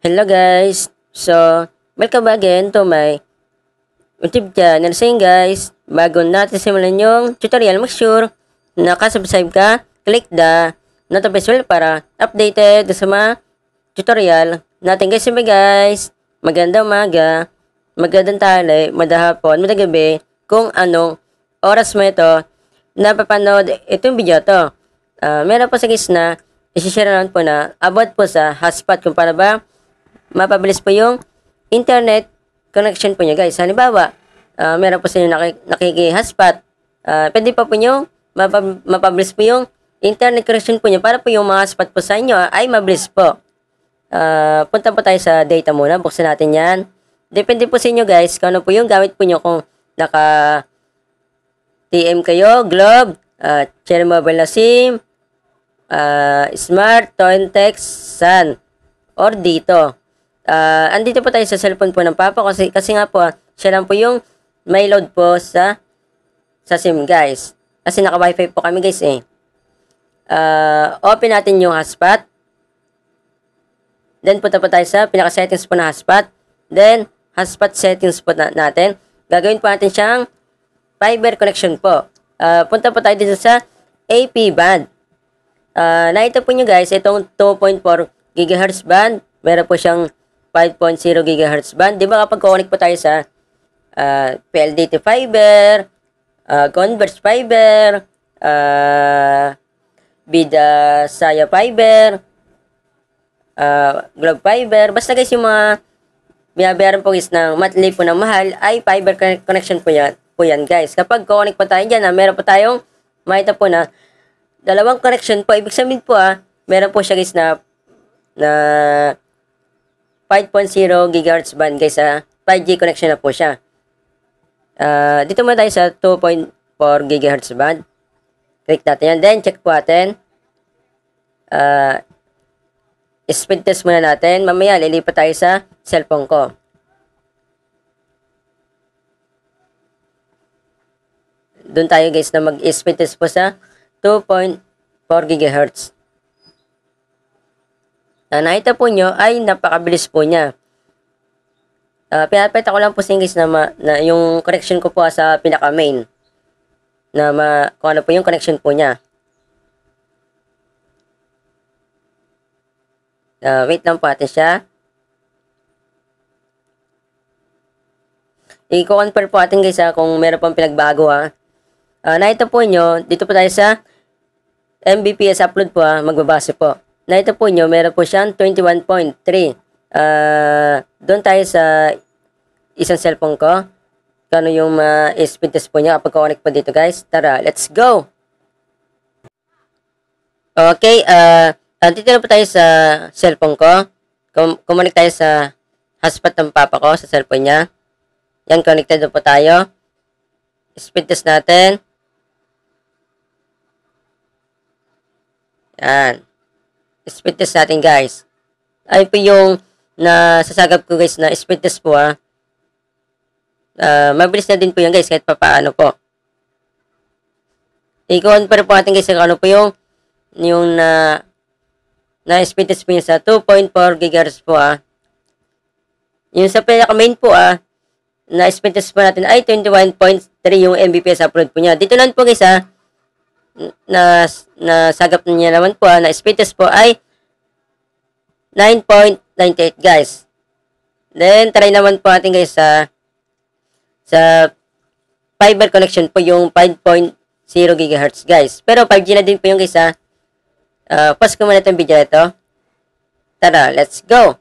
Hello guys! So, welcome again to my YouTube channel. So yun guys, bago natin simulan yung tutorial, make sure nakasubscribe ka, click the notification bell para updated sa mga tutorial natin guys. Sabi guys, magandang umaga, magandang tanghali, madahapon, madagabi, kung anong oras mo ito napapanood itong video to. Meron po sa guys na isi-share naman po na about po sa hotspot kung para ba mapabilis po yung internet connection po nyo guys. Halimbawa, meron po sa inyo nakiki-hotspot. Pwede pa po nyo mapabilis po yung internet connection po nyo para po yung mga hotspot po sa inyo ay mabilis po. Punta po tayo sa data muna. Buksan natin yan. Depende po sa inyo guys kung ano po yung gamit po nyo. Kung naka TM kayo, Globe, Cherry Mobile na SIM, Smart, Tointex, Sun, or dito. Andito po tayo sa cellphone po ng papa kasi nga po, siya lang po yung may load po sa SIM guys. Kasi naka wifi po kami guys eh. Open natin yung hotspot. Then punta po tayo sa pinaka settings po na hotspot. Then hotspot settings po natin. Gagawin po natin siyang fiber connection po. Punta po tayo dito sa AP band. Nakita po nyo guys, itong 2.4 GHz band. Meron po siyang 5.0 GHz band. Di ba kapag connect po tayo sa PLDT fiber, Converge fiber, Vida Saya fiber, Globe fiber, basta guys yung mga binabayaran po guys ng monthly po na mahal ay fiber connection po yan guys. Kapag connect po tayo dyan, meron po tayong makita po na dalawang connection po. Ibig sabihin po meron po siya guys na 5.0 GHz band guys 5G connection na po siya. Dito muna tayo sa 2.4 GHz band. Click natin yan. Then check po natin. Speed test muna natin. Mamaya lilipat tayo sa cellphone ko. Doon tayo guys na mag-speed test po sa 2.4 GHz. Nakita po nyo ay napakabilis po niya. Pinapita ko lang po sa guys na yung connection ko po sa pinaka main. Kung ano po yung connection po niya. Wait lang po natin siya. I-confirm po natin guys kung meron pang pinagbago nakita po nyo, dito po tayo sa Mbps upload po magbabase po. Nakita po nyo, meron po siyang 21.3. Doon tayo sa isang cellphone ko. Kano yung speed test po niya kapag connect po dito guys. Tara, let's go! Okay, dito na po tayo sa cellphone ko. Connect tayo sa hotspot ng papa ko sa cellphone niya. Yan, connected na po tayo. Speed test natin. Yan. Speed test natin guys. Ay po yung nasasagap ko guys na speed test po mabilis na din po yan guys kahit papaano po. I-confirm po natin guys kung ano po yung na speed test po niya sa 2.4 GHz po Yung sa pinaka main po na speed test po natin ay 21.3 yung Mbps upload po niya. Dito lang po guys nasagap niya naman po na speed test po ay 9.98 guys. Then try naman po natin guys sa fiber connection po yung 5.0 GHz guys. Pero 5G na din po yung guys pause ko muna itong video ito. Tara, let's go.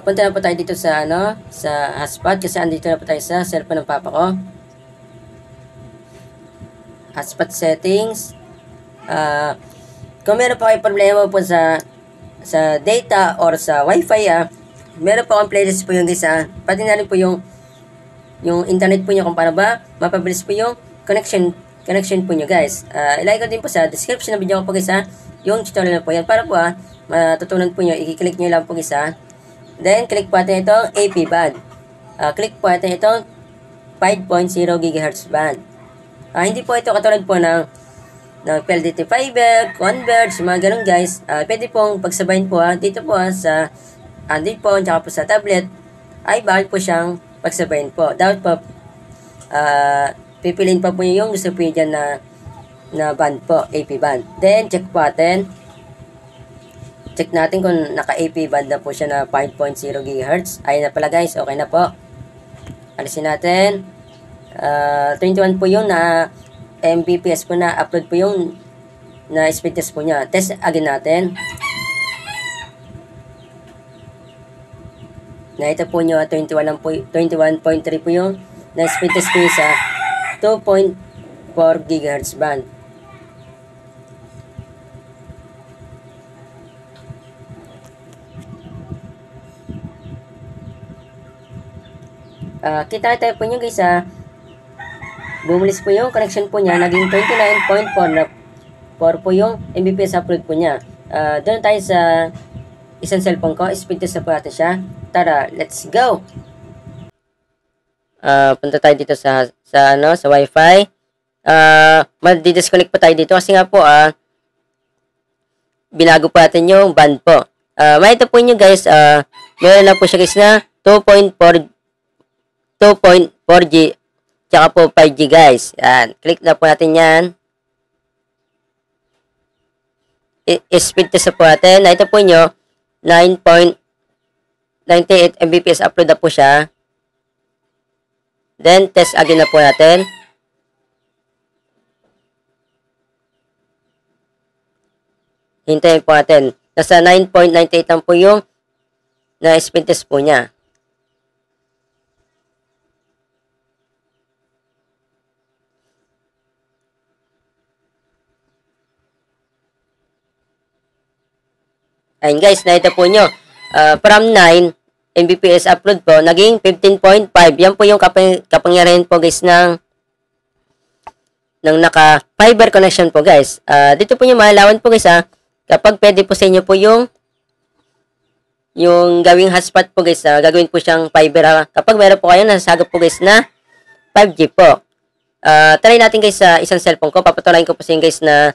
Punta na po tayo dito sa sa hotspot kasi andito na po tayo sa cellphone ng papa ko. Hotspot settings. Kung meron pa kayo problema po sa data or sa wifi meron po akong playlist po yung guys pati na rin po yung internet po nyo kung paano ba mapabilis po yung connection po nyo guys. Ilagay ko din po sa description ng video ko po guys yung tutorial na po yan para po matutunan po nyo. I-click nyo lang po guys Then click po natin itong AP band. Click po natin itong 5.0 GHz band. Hindi po ito katulad po ng ng PLDT Fiber, Converge, mga ganun guys. Pwede pong pagsabayin po dito po sa Android phone, tsaka po sa tablet, ay bawal po siyang pagsabayin po. Dapat po, pipiliin pa po yung gusto po dyan na band po, AP band. Then, check po natin. Check natin kung naka-AP band na po siya na 5.0 GHz. Ayun na pala guys, okay na po. Alisin natin. 21 po yung na Mbps po na upload po yung na speed test po niya. Test again natin. Nakita po nyo 21.3 po yung na speed test po sa 2.4 GHz band. Kita tayo po nyo guys bumulis po yung connection po niya, naging 29.4 na 4 po yung Mbps upload po niya. Doon tayo sa isang cellphone ko, speed test na po natin siya. Tara, let's go! Punta tayo dito sa Wi-Fi. Mag-disconnect po tayo dito kasi nga po binago po natin yung band po. Makita po nyo guys, meron na po siya guys na 2.4G tsaka po 5G guys. Yan. Click na po natin yan. Speed test na po natin. Nakita po nyo, 9.98 Mbps upload na po siya. Then, test again na po natin. Hintayin po natin. Nasa 9.98 lang po yung na speed test po niya. Ayun guys, nakita po nyo. From 9 Mbps upload po, naging 15.5. Yan po yung kapangyarihan po guys ng naka-fiber connection po guys. Dito po nyo malalaman po guys kapag pwede po sa inyo po yung gawing hotspot po guys, gagawin po siyang fiber. Kapag meron po kayo, nasasagap po guys na 5G po. Try natin guys sa isang cellphone ko. Papatunayan ko po sa inyo guys na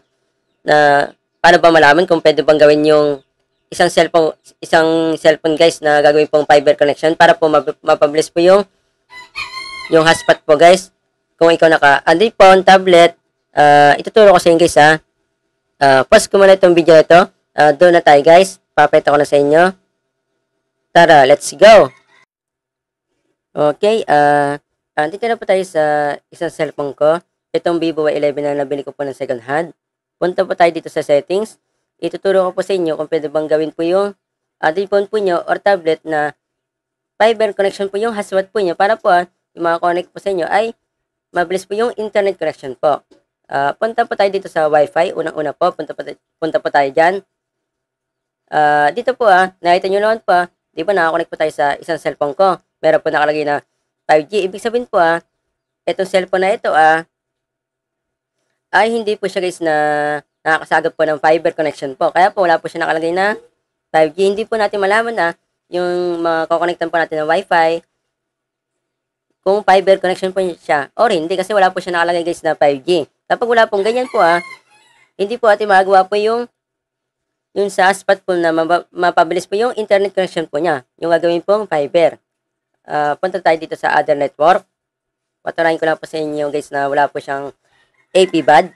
paano ba malaman kung pwede bang gawin yung isang cellphone guys na gagawin pong fiber connection para po mapabilis po yung hotspot po guys. Kung ikaw naka-Android phone, tablet, ituturo ko sa inyo guys pause ko muna itong video ito. Doon na tayo guys. Papakita ko na sa inyo. Tara, let's go! Okay, dito na po tayo sa isang cellphone ko. Itong Vivo Y11 na nabili ko po ng second hand. Punta po tayo dito sa settings. Ituturo ko po sa inyo kung pwede bang gawin po yung Android phone po nyo or tablet na fiber connection po yung hotspot po nyo para po yung mga connect po sa inyo ay mabilis po yung internet connection po. Punta po tayo dito sa Wi-Fi. Unang-una po, punta po tayo dyan. Dito po nakita nyo naman po, di ba nakakonect po tayo sa isang cellphone ko. Meron po nakalagay na 5G. Ibig sabihin po itong cellphone na ito ay hindi po siya guys na nakakasagap po ng fiber connection po. Kaya po wala po siya nakalagay na 5G. Hindi po natin malaman yung makakonectan po natin ng Wi-Fi kung fiber connection po siya or hindi kasi wala po siya nakalagay guys na 5G. Kapag wala pong ganyan po hindi po natin magagawa po yung sa hotspot po na mapabilis po yung internet connection po niya. Yung gagawin pong fiber. Punta tayo dito sa other network. Patunayan ko lang po sa inyo guys na wala po siyang AP band.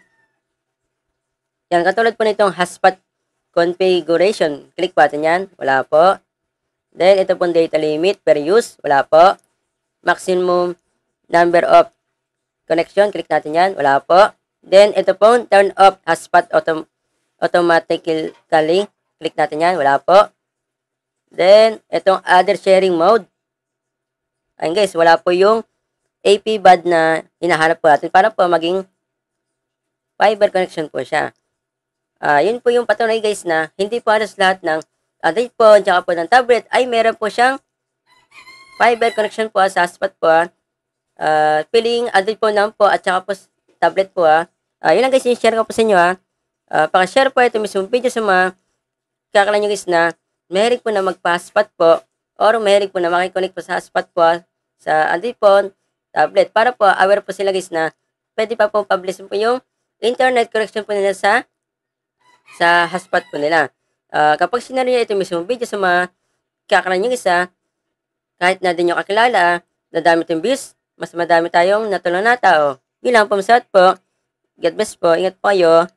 Yan, katulad po nitong hotspot configuration. Click po natin yan. Wala po. Then, ito pong data limit per use. Wala po. Maximum number of connection. Click natin yan. Wala po. Then, ito pong turn off hotspot automatically. Click natin yan. Wala po. Then, itong other sharing mode. Ayun guys, wala po yung AP band na hinahanap po natin para po maging fiber connection po siya. Yun po yung patunay guys na hindi po halos lahat ng Android phone tsaka po ng tablet ay meron po siyang fiber connection po sa hotspot po. Piling Android phone naman po at tsaka po tablet po. Yun lang guys yung share ko po sa inyo Paka-share po ito mismo video sa mga kakala nyo guys na mahilig po na magpa-hotspot po or mahilig po na makikonnect po sa hotspot po sa Android phone, tablet para po aware po sila guys na pwede pa po publish po yung internet connection po nila sa hotspot po nila. Kapag sinare niya ito mismo video sa mga kakaran yung isa, kahit na din nyo kakilala, dadami itong views, mas madami tayong natulong na tao. Bilang pumasat po, God bless po, ingat po kayo.